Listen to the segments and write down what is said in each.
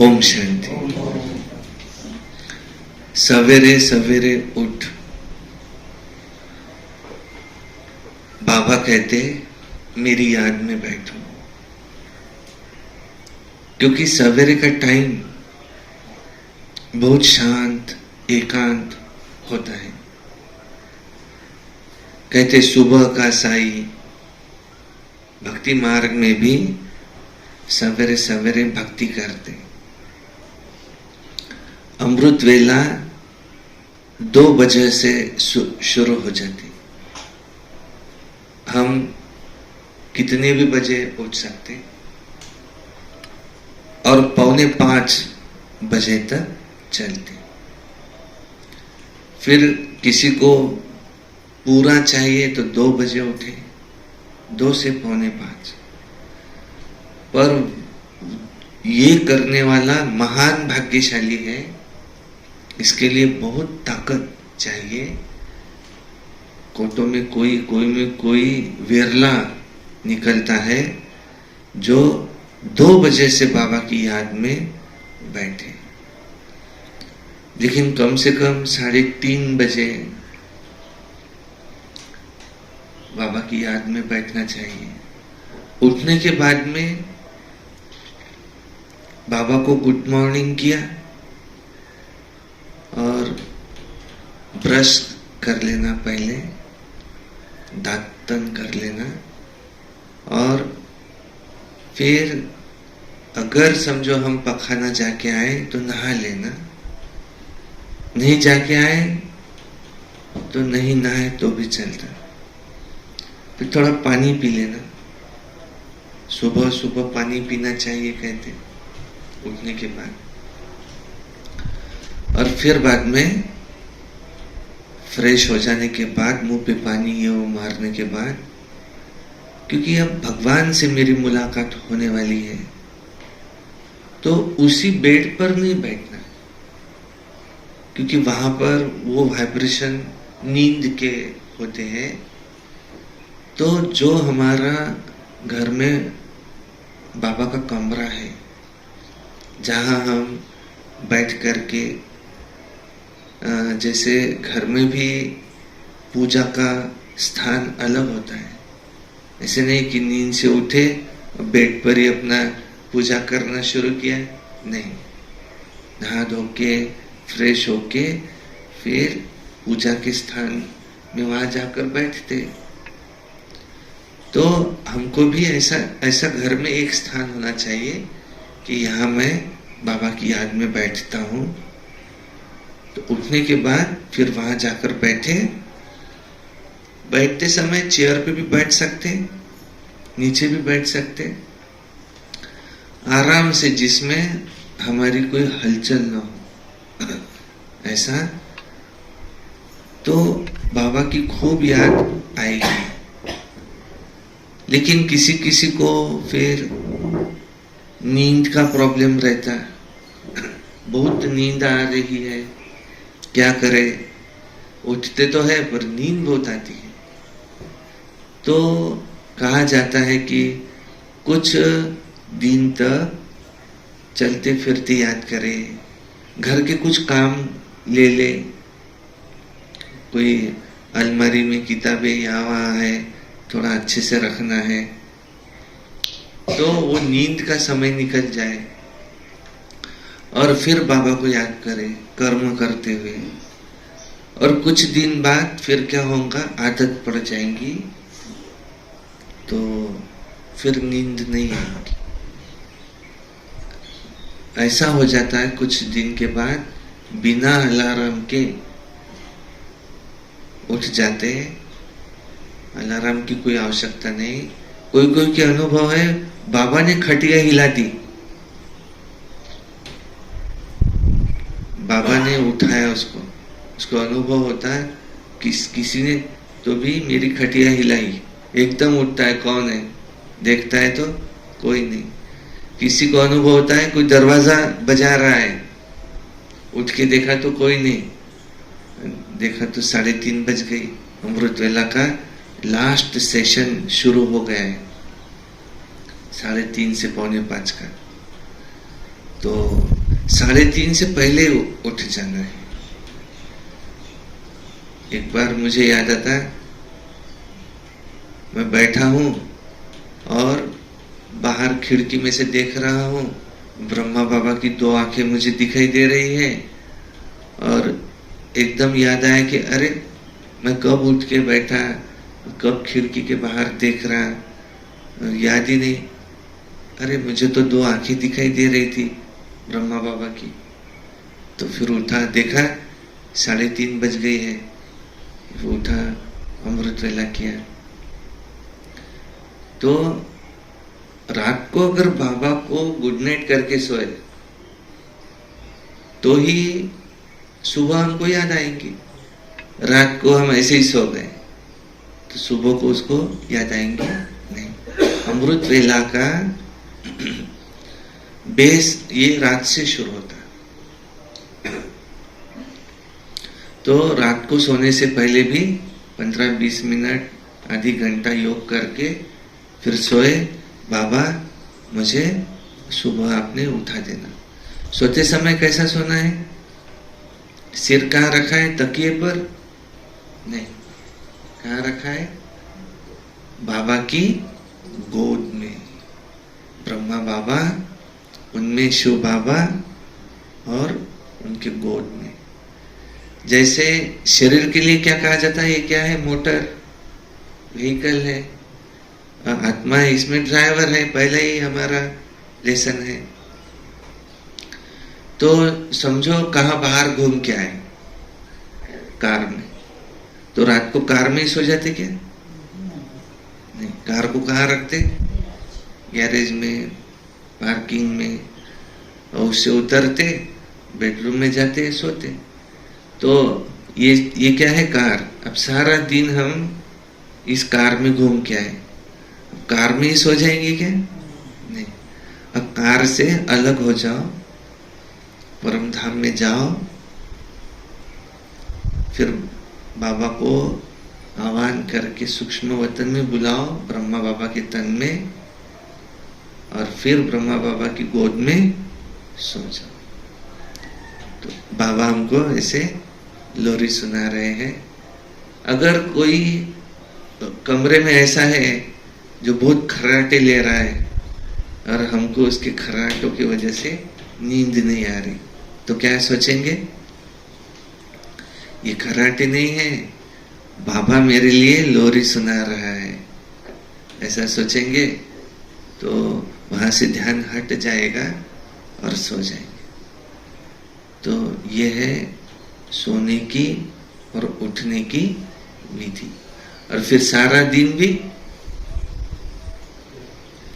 ओम शांति। सवेरे सवेरे उठ, बाबा कहते मेरी याद में बैठो, क्योंकि सवेरे का टाइम बहुत शांत एकांत होता है। कहते सुबह का साई, भक्ति मार्ग में भी सवेरे सवेरे भक्ति करते। अमृत वेला 2 बजे से शुरू हो जाती। हम कितने भी बजे उठ सकते और 4:45 बजे तक चलते। फिर किसी को पूरा चाहिए तो 2 बजे उठे, 2 से 4:45। पर ये करने वाला महान भाग्यशाली है। इसके लिए बहुत ताकत चाहिए। कोटों में कोई विरला निकलता है जो 2 बजे से बाबा की याद में बैठे। लेकिन कम से कम 3:30 बजे बाबा की याद में बैठना चाहिए। उठने के बाद में बाबा को गुड मॉर्निंग किया और ब्रश कर लेना, पहले दांतन कर लेना, और फिर अगर समझो हम पखाना जाके आए तो नहा लेना, नहीं जाके आए तो नहीं नहाए तो भी चलता। फिर थोड़ा पानी पी लेना। सुबह सुबह पानी पीना चाहिए कहते उठने के बाद। और फिर बाद में फ्रेश हो जाने के बाद मुंह पे पानी ये वो मारने के बाद, क्योंकि अब भगवान से मेरी मुलाकात होने वाली है, तो उसी बेड पर नहीं बैठना, क्योंकि वहां पर वो वाइब्रेशन नींद के होते हैं। तो जो हमारा घर में बाबा का कमरा है, जहां हम बैठ करके, जैसे घर में भी पूजा का स्थान अलग होता है। ऐसे नहीं कि नींद से उठे बेड पर ही अपना पूजा करना शुरू किया, नहीं। नहा धो के फ्रेश होके फिर पूजा के स्थान में वहां जाकर बैठते। तो हमको भी ऐसा घर में एक स्थान होना चाहिए कि यहाँ मैं बाबा की याद में बैठता हूँ। तो उठने के बाद फिर वहां जाकर बैठते समय चेयर पे भी बैठ सकते, नीचे भी बैठ सकते, आराम से, जिसमें हमारी कोई हलचल ना हो, ऐसा। तो बाबा की खूब याद आएगी। लेकिन किसी किसी को फिर नींद का प्रॉब्लम रहता है, बहुत नींद आ रही है, क्या करे, उठते तो है पर नींद बहुत आती है। तो कहा जाता है कि कुछ दिन तक चलते फिरते याद करे, घर के कुछ काम ले ले, कोई अलमारी में किताबें यहाँ वहाँ है, थोड़ा अच्छे से रखना है, तो वो नींद का समय निकल जाए। और फिर बाबा को याद करे कर्म करते हुए। और कुछ दिन बाद फिर क्या होगा, आदत पड़ जाएंगी, तो फिर नींद नहीं आएगी। ऐसा हो जाता है कुछ दिन के बाद बिना अलार्म के उठ जाते हैं। अलार्म की कोई आवश्यकता नहीं। कोई के अनुभव है, बाबा ने खटिया हिला दी, बाबा ने उठाया उसको अनुभव होता है। किसी ने तो भी मेरी खटिया हिलाई, एकदम उठता है, कौन है, देखता है तो कोई नहीं। किसी को अनुभव होता है कोई दरवाजा बजा रहा है, उठ के देखा तो कोई नहीं, देखा तो 3:30 बज गई, अमृत वेला का लास्ट सेशन शुरू हो गया है, 3:30 से 4:45 का। तो 3:30 से पहले उठ जाना है। एक बार मुझे याद आता, मैं बैठा हूँ और बाहर खिड़की में से देख रहा हूँ, ब्रह्मा बाबा की 2 आंखें मुझे दिखाई दे रही है, और एकदम याद आया कि अरे मैं कब उठ के बैठा, कब खिड़की के बाहर देख रहा, याद ही नहीं। अरे मुझे तो 2 आंखें दिखाई दे रही थी ब्रह्मा बाबा की। तो फिर उठा, देखा 3:30 बज गई है, वो उठा, अमृत वेला किया। तो रात को अगर बाबा को गुड नाइट करके सोए तो ही सुबह हमको याद आएंगी। रात को हम ऐसे ही सो गए तो सुबह को उसको याद आएंगे नहीं। अमृत वेला का बेस ये रात से शुरू होता है। तो रात को सोने से पहले भी 15-20 मिनट आधी घंटा योग करके फिर सोए, बाबा मुझे सुबह आपने उठा देना। सोते समय कैसा सोना है? सिर कहाँ रखा है? तकिए पर नहीं, कहाँ रखा है? बाबा की गोद में। ब्रह्मा बाबा, उनमें शिव बाबा और उनके गोद में। जैसे शरीर के लिए क्या कहा जाता है? ये क्या है? मोटर, व्हीकल है। आत्मा इसमें ड्राइवर है, पहले ही हमारा लेसन है। तो समझो कहाँ बाहर घूम के आए, कार में, तो रात को कार में ही सो जाते क्या? नहीं, कार को कहाँ रखते? गैरेज में, पार्किंग में, और उससे उतरते बेडरूम में जाते, सोते। तो ये क्या है? कार। अब सारा दिन हम इस कार में घूम के आए, कार में ही सो जाएंगे क्या? नहीं। अब कार से अलग हो जाओ, परम धाम में जाओ, फिर बाबा को आह्वान करके सूक्ष्म वतन में बुलाओ, ब्रह्मा बाबा के तन में, और फिर ब्रह्मा बाबा की गोद में सो जाओ। तो बाबा हमको ऐसे लोरी सुना रहे हैं। अगर कोई कमरे में ऐसा है जो बहुत खर्राटे ले रहा है और हमको उसके खर्राटों की वजह से नींद नहीं आ रही, तो क्या सोचेंगे? ये खर्राटे नहीं है, बाबा मेरे लिए लोरी सुना रहा है, ऐसा सोचेंगे। तो वहां से ध्यान हट जाएगा और सो जाएंगे। तो ये है सोने की और उठने की विधि। और फिर सारा दिन भी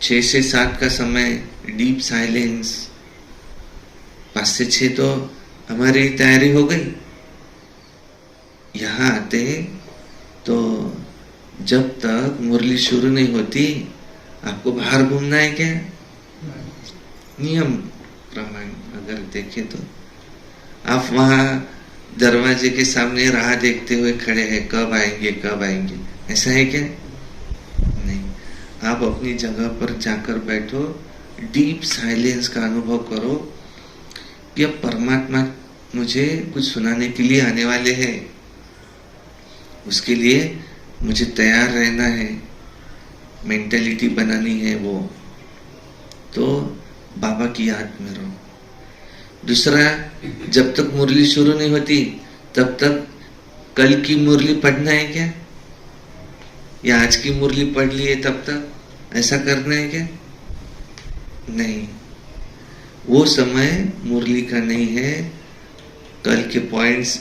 6 से 7 का समय डीप साइलेंस, 5 से 6 तो हमारी तैयारी हो गई। यहाँ आते तो जब तक मुरली शुरू नहीं होती आपको बाहर घूमना है क्या? नियम प्रमाण अगर देखें तो आप वहां दरवाजे के सामने राह देखते हुए खड़े हैं, कब आएंगे कब आएंगे, ऐसा है क्या? नहीं। आप अपनी जगह पर जाकर बैठो, डीप साइलेंस का अनुभव करो कि अब परमात्मा मुझे कुछ सुनाने के लिए आने वाले हैं, उसके लिए मुझे तैयार रहना है, मेंटालिटी बनानी है वो। तो बाबा की याद में रहो। दूसरा, जब तक मुरली शुरू नहीं होती तब तक कल की मुरली पढ़ना है क्या, या आज की मुरली पढ़ ली है तब तक ऐसा करना है क्या? नहीं, वो समय मुरली का नहीं है। कल के पॉइंट्स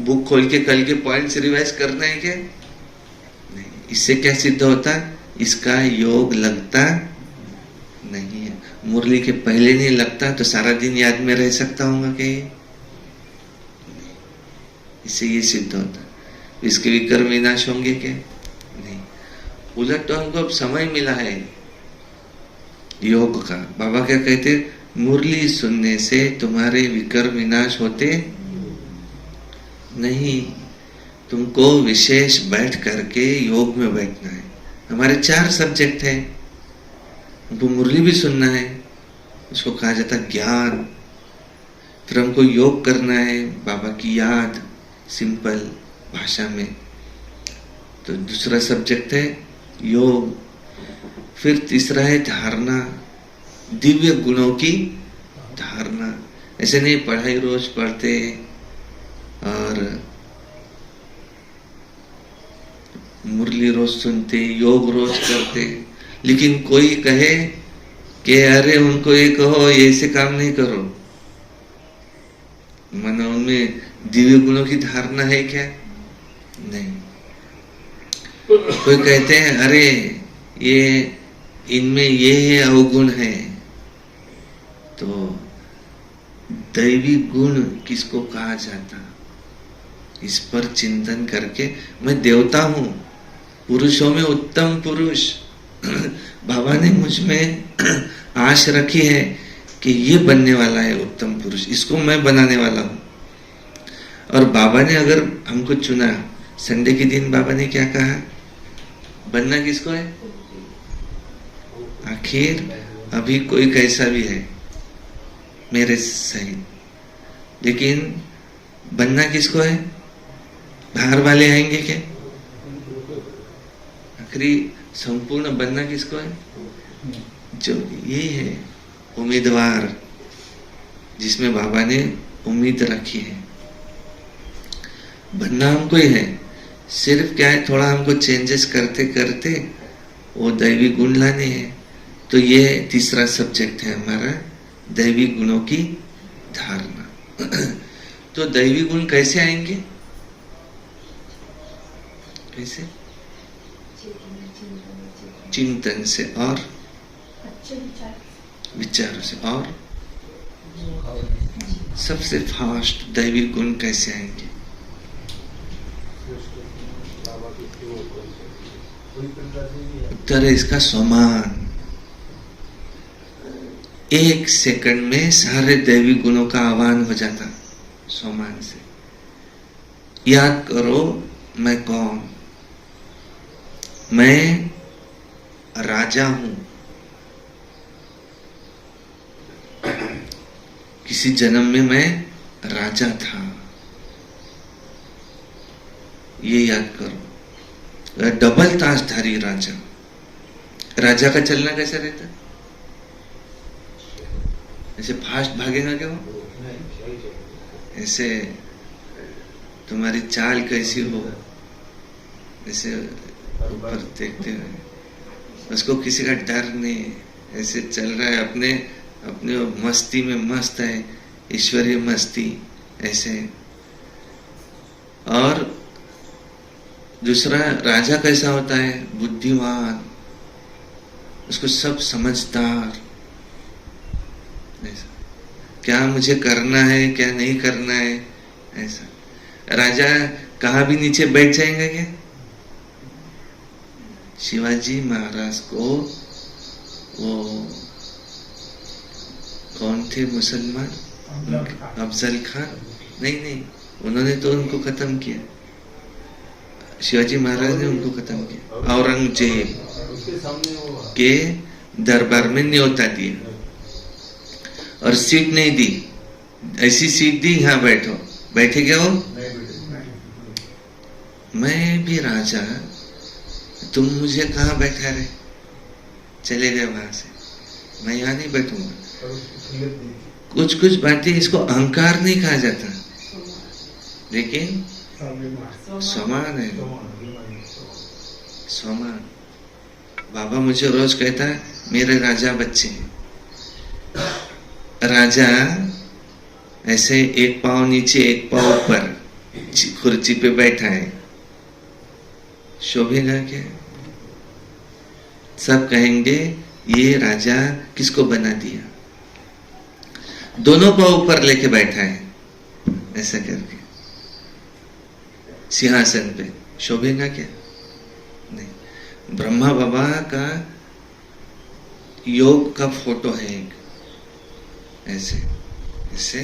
बुक खोल के कल के पॉइंट्स रिवाइज करना है क्या? नहीं। इससे क्या सिद्ध होता? इसका योग लगता नहीं है। मुरली के पहले नहीं लगता तो सारा दिन याद में रह सकता हूँ क्या? इससे ये सिद्ध होता। इसके विकर्म विनाश होंगे क्या? नहीं। उलट तो हमको अब समय मिला है योग का। बाबा क्या कहते? मुरली सुनने से तुम्हारे विकर्म विनाश होते नहीं, तुमको विशेष बैठ करके योग में बैठना है। हमारे 4 सब्जेक्ट है, हमको मुरली भी सुनना है, उसको कहा जाता ज्ञान। फिर हमको योग करना है, बाबा की याद, सिंपल भाषा में, तो दूसरा सब्जेक्ट है योग। फिर तीसरा है धारणा, दिव्य गुणों की धारणा। ऐसे नहीं पढ़ाई रोज पढ़ते और मुरली रोज सुनते, योग रोज करते, लेकिन कोई कहे कि अरे उनको ये कहो ये ऐसे काम नहीं करो, मानो उनमें दिव्य गुणों की धारणा है क्या? नहीं। कोई कहते हैं अरे ये इनमें ये है अवगुण है, तो दैवी गुण किसको कहा जाता, इस पर चिंतन करके मैं देवता हूं, पुरुषों में उत्तम पुरुष बाबा ने मुझ में आश रखी है कि ये बनने वाला है उत्तम पुरुष, इसको मैं बनाने वाला हूं। और बाबा ने अगर हमको चुना, संडे के दिन बाबा ने क्या कहा, बनना किसको है? आखिर अभी कोई कैसा भी है मेरे सहित, लेकिन बनना किसको है? बाहर वाले आएंगे क्या? आखिरी संपूर्ण बनना किसको है? जो ये है उम्मीदवार, जिसमें बाबा ने उम्मीद रखी है, बनना हमको ही है। सिर्फ क्या है, थोड़ा हमको चेंजेस करते करते वो दैवी गुण लाने हैं। तो ये तीसरा सब्जेक्ट है हमारा, दैवी गुणों की धारणा। तो दैवी गुण कैसे आएंगे? कैसे? चिंतन से और विचारों से। और सबसे फास्ट दैवी गुण कैसे आएंगे? उत्तर है इसका स्वमान। एक सेकंड में सारे दैवी गुणों का आह्वान हो जाता स्वमान से। याद करो मैं कौन? मैं राजा हूं। किसी जन्म में मैं राजा था, ये याद करो। डबल ताजधारी राजा। राजा का चलना कैसा रहता? ऐसे फास्ट भागेगा क्या वो? ऐसे तुम्हारी चाल कैसी हो, ऐसे ऊपर देखते हुए, उसको किसी का डर नहीं, ऐसे चल रहा है अपने अपने मस्ती में मस्त है, ईश्वरीय मस्ती ऐसे। और दूसरा राजा कैसा होता है? बुद्धिमान, उसको सब समझदार, ऐसा क्या मुझे करना है क्या नहीं करना है ऐसा। राजा कहाँ भी नीचे बैठ जाएंगे क्या? शिवाजी महाराज को वो कौन थे मुसलमान? अफजल खान? नहीं, उन्होंने तो उनको खत्म किया, शिवाजी महाराज ने उनको खत्म किया। औरंगजेब के दरबार में न्योता दिया और सीट नहीं दी, ऐसी सीट दी यहाँ बैठो, बैठे क्या हो? मैं भी राजा, तुम मुझे कहाँ बैठा रहे? चले गए वहां से, मैं यहाँ नहीं बैठूंगा। कुछ कुछ बातें, इसको अहंकार नहीं कहा जाता, लेकिन समान है, समान। बाबा मुझे रोज कहता है मेरे राजा बच्चे। राजा ऐसे एक पांव नीचे एक पांव ऊपर कुर्सी पे बैठा है, शोभेगा क्या? सब कहेंगे ये राजा किसको बना दिया, दोनों पांव ऊपर लेके बैठा है ऐसा करके सिंहासन पे, शोभेगा क्या? नहीं। ब्रह्मा बाबा का योग का फोटो है एक, ऐसे ऐसे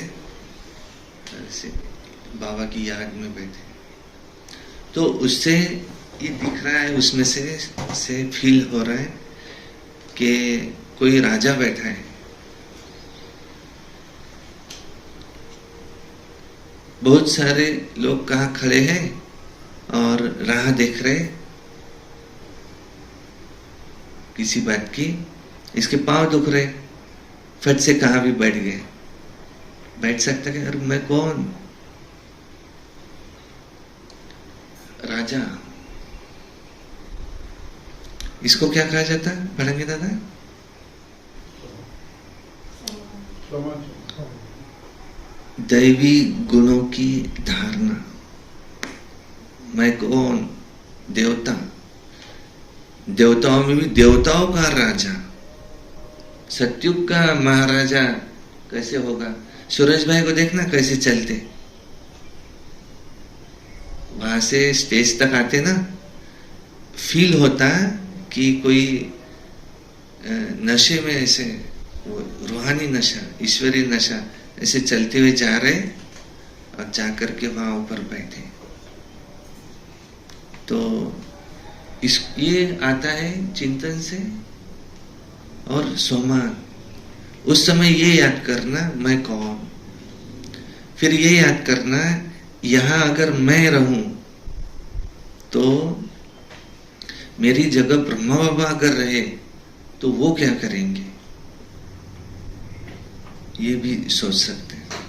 ऐसे बाबा की याद में बैठे, तो उससे ये दिख रहा है, उसमें से फील हो रहा है कि कोई राजा बैठा है बहुत सारे लोग कहाँ खड़े हैं और राह देख रहे, किसी बात की, इसके पांव दुख रहे, फट से कहाँ भी बैठ गए। बैठ सकता है? अरे मैं कौन? राजा। इसको क्या कहा जाता है, पढ़ेंगे दादा? दैवी गुणों की धारणा। मैं कौन? देवता। देवताओं में भी देवताओं का राजा, सत्युग का महाराजा कैसे होगा? सूरज भाई को देखना कैसे चलते, वहां से स्टेज तक आते ना, फील होता कि कोई नशे में, ऐसे वो रूहानी नशा, ईश्वरीय नशा, ऐसे चलते हुए जा रहे और जाकर के वहां ऊपर बैठे। तो ये आता है चिंतन से। और सोमान, उस समय ये याद करना मैं कौन, फिर ये याद करना यहां अगर मैं रहूं तो मेरी जगह ब्रह्मा बाबा अगर रहे तो वो क्या करेंगे, ये भी सोच सकते हैं।